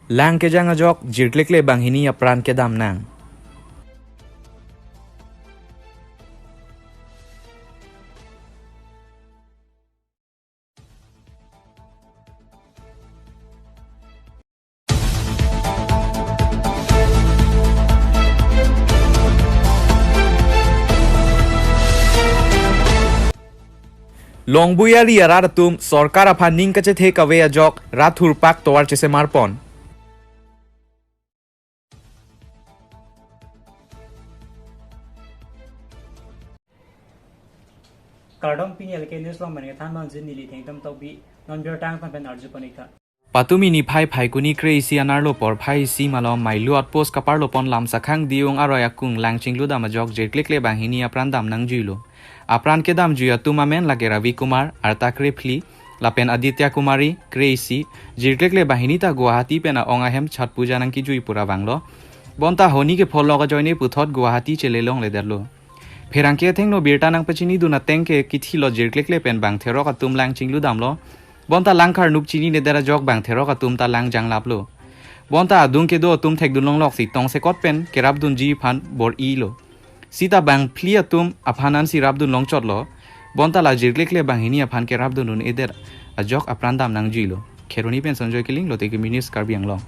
Lang ke jang ajok jirklekle banghini apran ke dam nang. Longbuya ri aratum sorkar aphan ning kache the kawe ajok rathur pak towar chese marpon. Cardom ping LK News long mane than man jin nili thengtam tawbi non ber tang pan pen arju panika Patumi ni phai phai kuni crazy anarlo por phai si malom mailu outpost kaparlo pon lam sakhang diung aroya kung langchinglu dam ajok jirklekle banghini apran dam nang juilo. Apran ke dam juya tumamen lage Ravi Kumar arta krepli lapen Aditya Kumari crazy jirklekle bahini ta Guwahati pena ongahem chat puja nang ki jui pura banglo. Bonta honi ke phol loga joine puthot Guwahati chelelong lederlo. Pherangke thengno birta nang pachini duna tengke kithi lo jirklekle pen bang thero ka tum langchinglu damlo. Bonta langkhar nuk chini ne dera jok bang thero ka tum ta lang jang laplo. Bonta adung ke do tum thek dunlong lok si tong se kot pen kerab dun ji phan bor i lo. Sita bang plia tum aphanan si rab dun long chot lo. Bonta la jirklekle bang hini aphan kerab dun un eder ajok aprandam nang ji lo. Kheroni pen sanjoy kiling lo te ke minis karbiang long.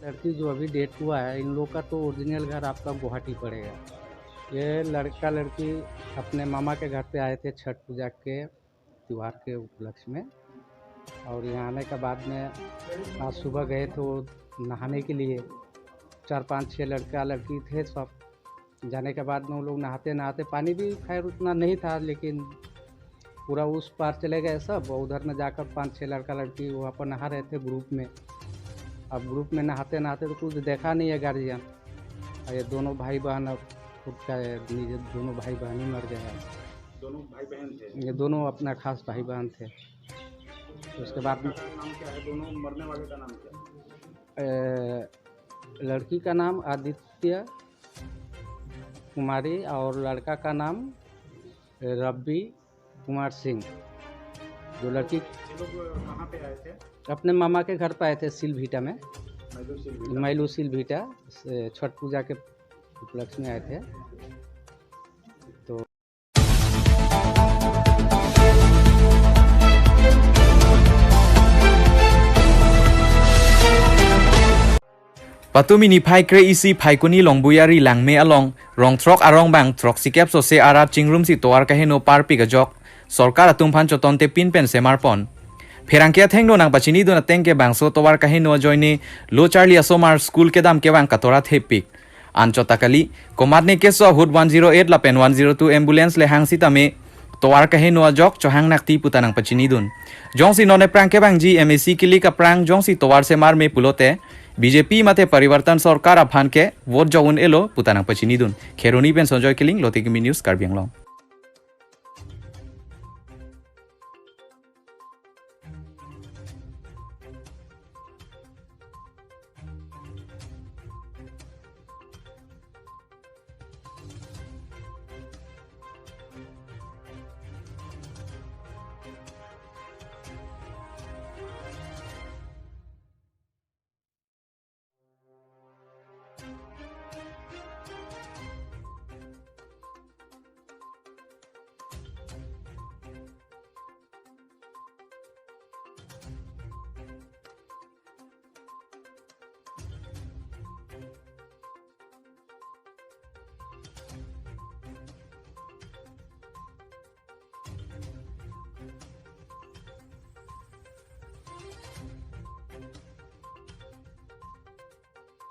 लड़की जो अभी date हुआ है इन लोग का तो original घर आपका गुवाहाटी पड़ेगा। ये लड़का लड़की अपने मामा के घर पे आए थे छठ पूजा के त्यौहार के उपलक्ष्य में, और यहाँ आने के बाद में आज सुबह गए तो नहाने के लिए 4-5-6 लड़का लड़की थे सब। जाने के बाद में वो लोग नहाते नहाते, पानी भी खैर उतना नहीं था लेकिन पूरा उस पार चले गए सब। उधर में जाकर 5-6 लड़का लड़की वहाँ पर नहा रहे थे ग्रुप में। अब ग्रुप में नहाते नहाते तो कुछ देखा नहीं है गार्जियन, और ये दोनों भाई बहन अब खुद का निजे दोनों भाई बहन ही मर गए हैं। दोनों भाई बहन थे? ये दोनों अपना खास भाई बहन थे। उसके बाद में नाम क्या है दोनों मरने वाले का नाम क्या है? लड़की का नाम आदित्य कुमारी और लड़का का नाम रवि कुमार सिंह। जो लड़की लोग कहाँ पे आए थे? अपने मामा के घर पे आए थे सिलभीटा में, मैलू सिलभीटा छठ पूजा के उपलक्ष्य में आए थे। तो Patumi ni phai kre isi phai kuni longbuyari langme along rong trok arong bang trok sikep so se arat chingrum si toar kaheno par pigajok sorkar atum phan chotonte pin pen semarpon. Pherangke thengno nang pachini duna tengke bangso towar kaheno joine lo Charlie Asomar school ke dam ke bang katora thepik. Ancho takali komatne keso hud 108 la pen 102 ambulance le hangsi tame towar kaheno ajok chohang nakti putanang pachini dun. Jongsi none prang ke bang ji MAC kili ka prang jongsi towar se mar me pulote BJP mate परिवर्तन सरकार अफान के vote जौन yellow पुताना पचिनी दुन खेरोनी पेन Sanjay killing लोतिकिमी न्यूज कार्बियांगलों।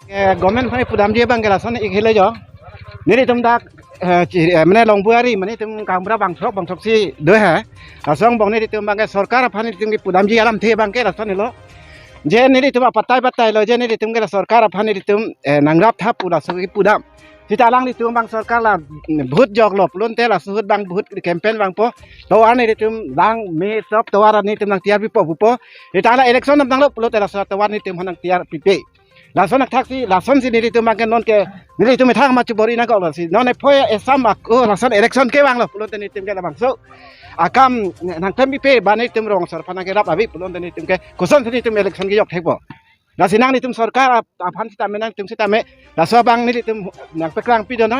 गवर्नमेंट फाने पुदाम जे बांगे लासन एक हेले जो नेरे तुम दा मने लंगबुआरी मने तुम कामरा बांगथक सी दो है लासन बंग नेरे तुम बांगे सरकार फाने तुम के पुदाम जी आलम थे बांगे लासन लो जे नेरे तुम पत्ता लो जे नेरे तुम के सरकार फाने तुम नंगराप था पूरा सो पुदाम Sitalang di tumbang सरकार ला भूत जगलो पुलन ते ला सुहut bang भूत campaign bang po tawar ni tum bang me sop tawar ni tum nang tiar pipo pupo itala election nang lo pulo te la tawar ni tum hanang tiar pipe la son nak taksi la son si ni tum bang non ke ni tum thang ma chubori na ko la si non e phoya esam ak o la son election ke bang lo pulo te ni tum ke la bang so akam nang tem pipe ba ni tum rong sar phana ke rap abi pulo te ni tum ke koson ni tum election ke yok thekbo la sinang ni tum sarkar aphan sita menang tum sita me la so bang ni tum nang pekrang pi don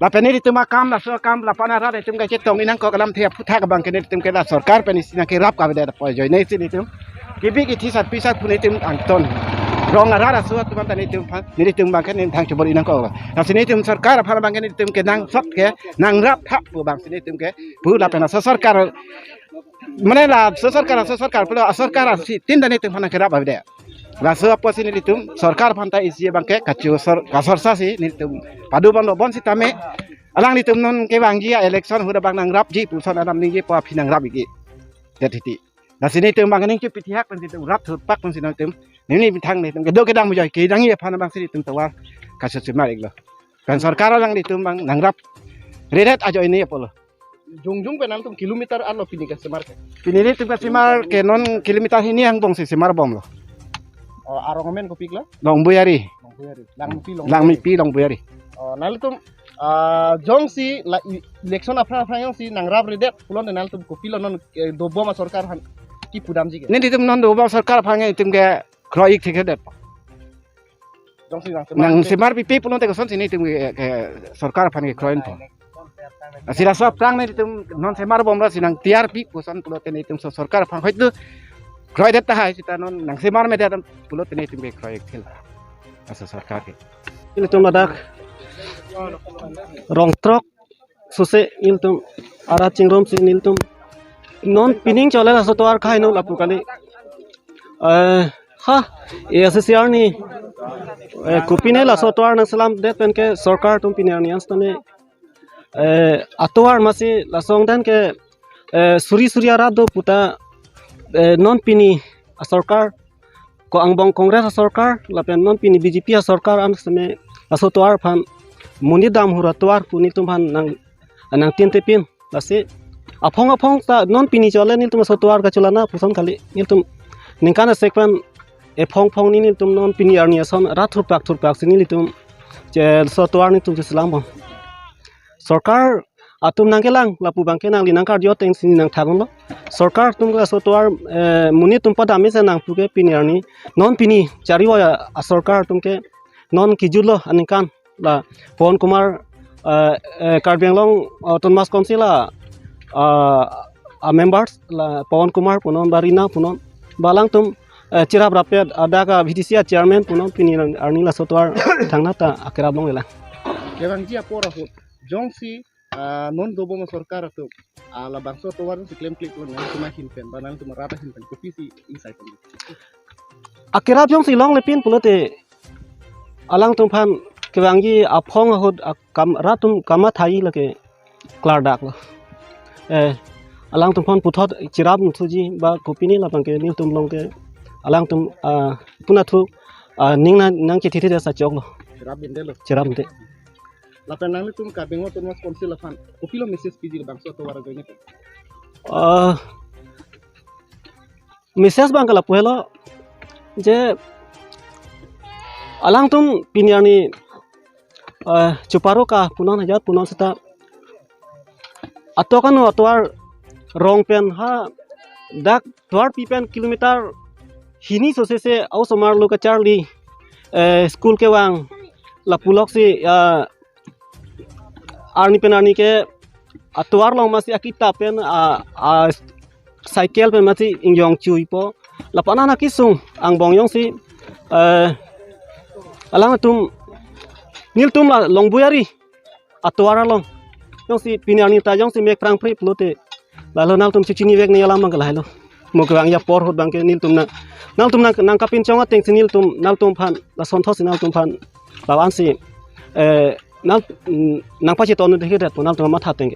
la peni tum akam la so akam la pana ra tum ga chetong ni nang ko kalam thia phutha ka bang ke ni tum ke la sarkar peni sinang ke rap ka be da po joy nei si ni tum kibi ki thisat pisat phuni tum angton rong ara ra so tum ta ni tum phan ni tum bang ke ni thang chobori nang ko la sini tum sarkar aphan bang ke ni tum ke nang sot ke nang rap tha pu bang sini tum ke pu la pena so sarkar mane la so sarkar pulo sarkar si tin da ni tum phan ke rap ba de Gaso apa sini ditum sarkar pantai isi bangke kacu kasorsa sih ditum padu bang lobon si tame alang ditum non ke bangji election huda bang nang rap ji puson alam ning pa pinang rap iki jadi nah sini tum bang ning piti hak pen ditum rap thut pak pen sini tum ni thang ni tum ke do ke dang mujai ke dang ye pan bang sini tum tawar kasus semar iglo kan sarkar alang ditum bang nang rap redet ajo ini apa lo jungjung penang tum kilometer alo pini ke semar pini tum ke semar ke non kilometer ini yang bong si semar bom lo Arongomen ko pigla? Long buyari. Lang mi pi long buyari. Nal tum jong si election afra yang si nangrab redet pulon nal tum ko pilo non dobo ma sarkar han ki pudam ji ke. Ni ditum non dobo sarkar phange tum ke kroik thik det. Jong si nang semar pi pulon te ko son sini tum ke sarkar phange kroin po. Asira so prang ni tum non semar bom ra sinang tiar pi ko son pulon te ni tum sarkar phang hoitu Kroy deta hai kita non nang semar me deta pulo tene tum ke kroy khel asa sarkar ke il tum ladak rong trok sose il tum ara chingrom sin il tum non pining chole la sotwar khai no lapu kali ha ASCR ni kupine la sotwar na salam det pen ke sarkar tum pinar ni astane atwar masi la songdan ke suri ara do puta non pini sarkar ko angbong kongres sarkar lapen non pini BJP sarkar am seme asotwar phan muni dam hura twar puni tum phan nang tin te pin lase apong ta non pini chole ni tum asotwar ka chulana puson kali ni tum ningkana sekpan phong ni tum non pini arni ason rathur pak sini tum je sotwar ni tum islam bang sarkar atum nangkelang lapu bangke nang linang kar jo teng sini nang thabon lo sarkar tum ga sotwar muni tum pada ame se nang puke piniarni non pini chariwa sarkar tum ke non kijulo anikan la Pawan Kumar Karbianglong Autonomous Council la members la Pawan Kumar punon barina punon balang tum cirab rapet ada ka VDC chairman punon pini arni la sotwar thangna ta akira blong lela Kevang ji apora ho jong si non dobo ma sarkar tu ala bangso to waran si claim click lon nang tumahin pen banal tu marata hin pen kopi si inside pen akira jong si long lepin pulote alang tum phan kewangi aphong hod kam ratum kama thai lake klar dak lo alang tum phan puthot chirab thuji ba kopi ni lapang ke ni tum long ke alang tum puna thu ning nang ke thithi sa chok lo chirab binde lapan nang tum ka bengo tum mas konsil lafan kopilo message piji bangso to wara joine message bang kala puelo je alang tum piniani chuparo ka punon hajat punon seta atokanu atwar rong pen ha dak twar pipen kilometer hini sose se au somar lo ka charli school ke wang la pulok si arni penani ke atwar long masi akita pen cycle pen masi ingyong chui po lapana na kisung ang bongyong si alang tum nil tum la long buyari atwar long yong si pinani ta yong si mek prang pri plote lalo nal tum chichini vek ni alam mang kalai lo mukang ya por hot bangke nil tum na nang kapin chonga teng sinil tum nal tum phan la son thos nal tum phan bawan si nal nang pa chi ton de het nal tum ma tha teng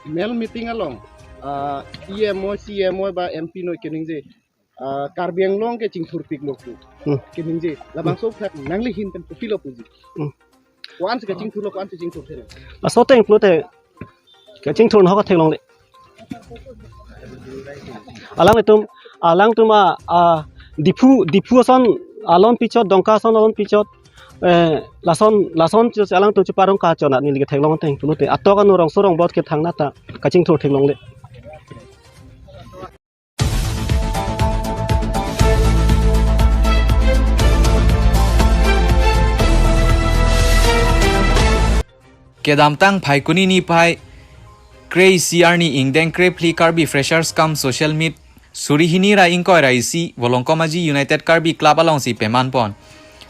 mel meeting along EMO CMO ba MP no kening je Karbi Anglong ke chingthur pik lok tu kening je labang so thak nangli hin pen pilo puji wan se ke chingthur lok wan se chingthur the la so teng plo te ke ching thur no ka thelong le alang tum dipu son alon pichot dongka son alon pichot lason alang tu parong ka chona ni le thelong teng plo te atoka no rong sorong bot ke thangna ta ka ching thur thelong le Kedam tang phai kuni ni phai Krei CR ni ingdeng krei pli karbi freshers kam social meet surihini ra ingkoi ra isi volongkomaji United Karbi Club along si peman pon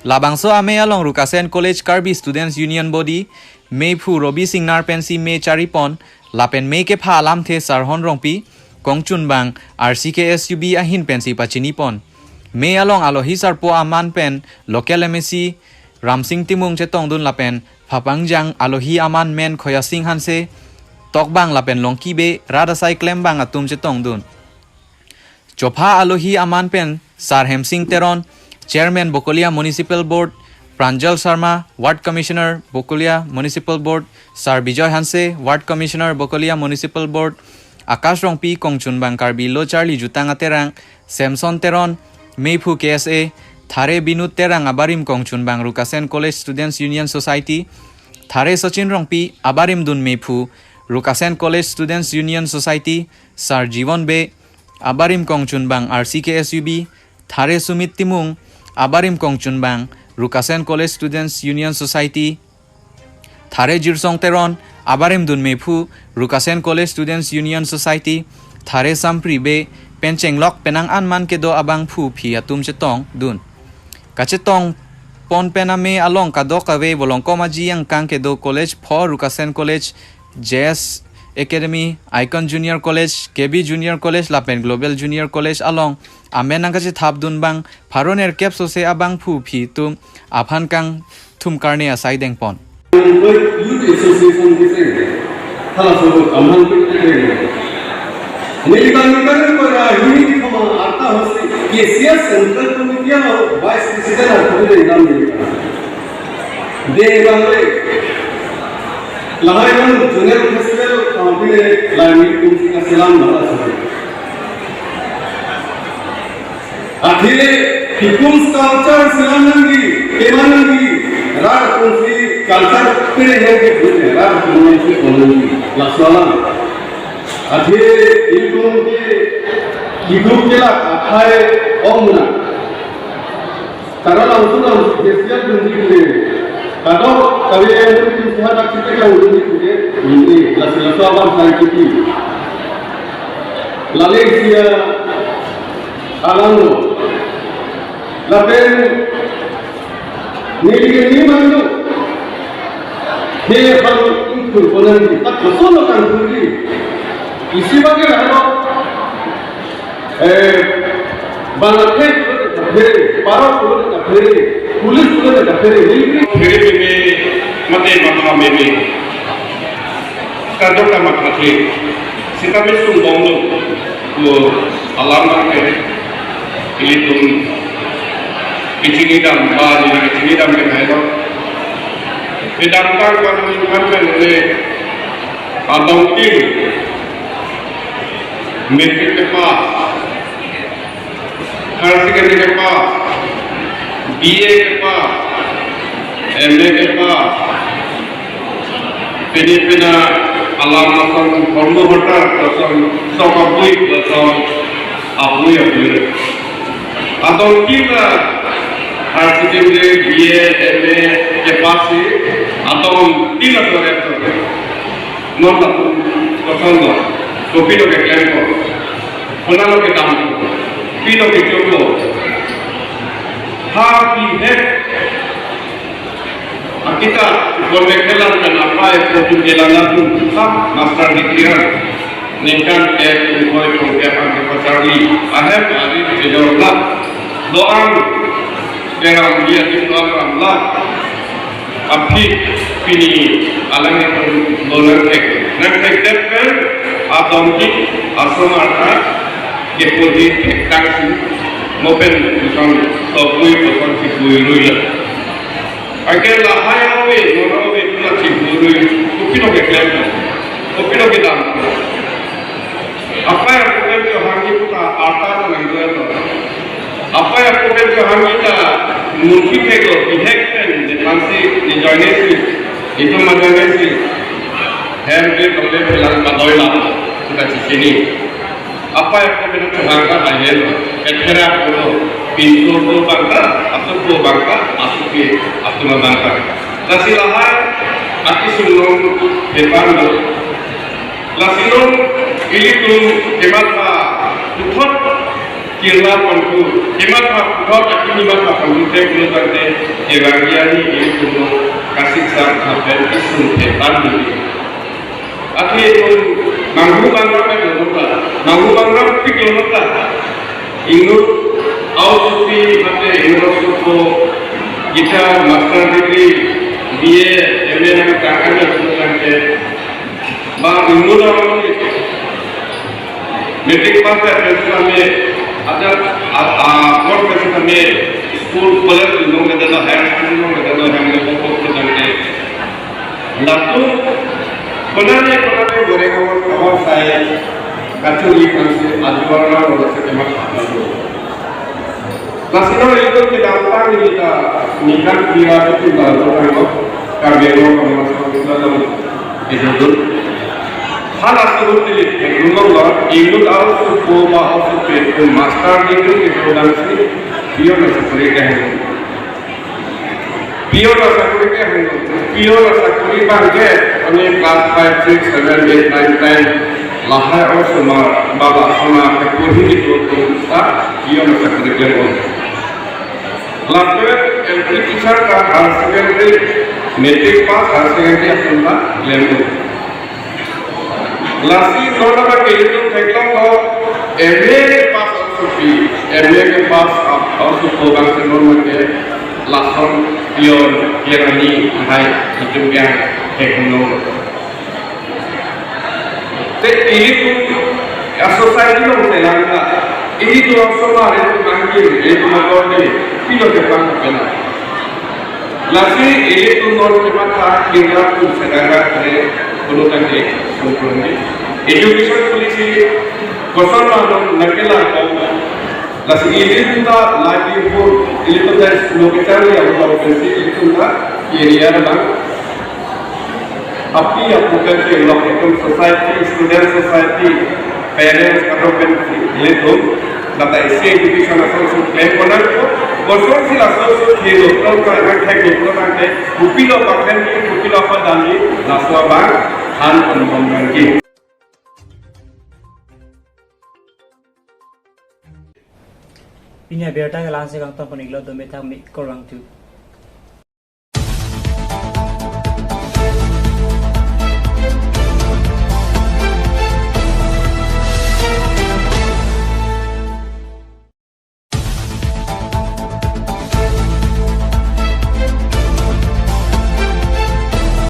labangso ame along Rukasen College Karbi Students Union Body Meipu Robi Singnar pensi me charipon lapen me ke pha alam the sarhon rongpi kongchun bang RCKSUB ahin pensi pachini pon me along alohi sarpo aman pen local MSC Ramsing Timung chetong dun lapen Phapangjang alohi aman men khoya sing hanse tokbang lapen longki be radasai klem bang atum chetong dun Chopha alohi aman pen Sarhem Singh Teron Chairman Bokolia Municipal Board Pranjal Sharma Ward Commissioner Bokolia Municipal Board Sar Bijoy Hanse Ward Commissioner Bokolia Municipal Board Akash Rongpi Kongchun bang Karbi Lo Charlie Jutanga Terang Samson Teron Meipu KSA Thare Binut Terang Abarim Kongchun bang Rukasen College Students Union Society Thare Sachin Rongpi Abarim Dun Meipu Rukasen College Students Union Society Sar Jivon Be Abarim Kongchun bang RCKSUB Thare Sumit Timung Abarim Kongchun bang Rukasen College Students Union Society Thare Jirsong Teron Abarim Dun Meipu Rukasen College Students Union Society Thare Sampri Be Pencheng Lok Penang Anman Kedo Abang Phu Phi Atum Chetong Dun Kachetong Pon Pename Along Kadok Ave Volongkomaji Yang Kang Kedo College for Rukasen College JS Academy Icon Junior College KB Junior College Lapen Global Junior College along Amenangkachi Thabdun bang Pharoner Kepso se Abang Phu Phi tum Aphan Kang Thum Karne Asai Deng Pon Youth Association different thala so amhan different Nilikan ko unity kama arta hosse KCR Central Committee और Vice President और exam दे बंगले लहायन junior festival counting liming कुछ का सलाम भरा सके आखिर people's culture सलाम नंगी केमानंगी रात कुंसी कल्चर तेरे हैं के बोले रात कुंसी बोलेंगी लासवाला आखिर इल्टुम के हिदुम के ला खाए ओमना karena langsung spesial dengan kalau kalian itu sudah nak kita yang udah ini lalu abang saya kiki lalu dia alangno lalu ni mana dia kalau itu konon tak kosong kan sendiri isi bagai apa banyak para police फिर मते मामा में कादो का मकते सीता में सुन bongo वो alarm के ये तुम किचनी दाम बाज ना किचनी दाम के है तो ये दाम का मन में आदौती मेरे के पास हायर के पास BA के पास MA के पास पिना alam asal formu hotel asal sokapui asal apui atau kita arsitek BA MA के पास atau tidak terlihat non satu kosong kopi lo ke kelompok puna lo ke tamu pino ke joko happy head kita boleh kelar dan apa itu pun jalan lalu sah master dikira Nikan ke koi kong ke pang ke Charlie. Ahem hari di jawablah doang dengan dia di doang lah. Api pini alam yang dolar tek. Nak tek kan atom ki asomata ke podi tek si mopen bukan topui bukan si buirui. Agar lahai awe norawe pula si buirui. Kupino ke kelapa. Kupino ke dam. Apa yang kemudian kehangi kita arta menanggung itu. Apa yang kemudian kehangi kita mungkin itu dihekkan difansi dijoinesi itu menjoinesi. Herbe kemudian bilang kadoila kita di sini. Apa yang kemudian kehangi ayat ketera itu pintu tu bangka atau bangka atau bangka. Nasilahan aku sebelum depan Lasilong ini tu hemat putot kira pantu hemat putot aku ni mat pantu teknologi tante evangelia ini tu kasih sang apa isu hebat ni. Akhir itu manggu bangga pikir nota. Ingat ausupi mate ingat tu kita master degree BA MA nak kakaknya tu tante. Bang Indonesia orang meeting pasal pesan kami ada court pesan kami school college लोग ने तो higher school लोग ने तो हम लोग को pesan के lalu बनाने गोरेगांव और saya कचौरी कंसे आदिवासी और से केमा खाना लो Nasional itu tidak utang kita nikah dia itu baru kan kabelo kalau dalam itu hal asal itu menurut Indonesia harus coba harus itu master degree itu dan sih dia masih kuliah Pio rasa kuliah bangke ini kelas 5, 6, 7, 8, 9, 10 lahir orang semua bapa semua kekurangan itu tak dia masih kuliah lalu LP teacher का higher secondary metric pass higher secondary अपना level लासी NOTA का केले तो टेक्लम को MA के पास औसुपी MA के पास आप औसुप होगा से नॉर्मल के लासन पियोर केरानी हाई itu yang teknologi ते ini tuh society लोग से लगता ini tuh semua itu mangkir itu makanya pilo depan kena lasi ini tuh nol depan tak kira tuh sedara kere penutan deh sempurna education policy kosan malam nakela kau lasi ini tuh tak lagi pun ini tuh dari lokasi yang baru pensi ini tuh tak area lang api yang bukan sih lokasi society student society parents atau pensi ini tuh kata isi education asal plan konar ko kosan sila asal kilo kalau kan teknik nanti upilo pakai upilo apa dani naswa bang han penumpang lagi Pinya berta ke lanse kang ton peniglo do meta mi korang tu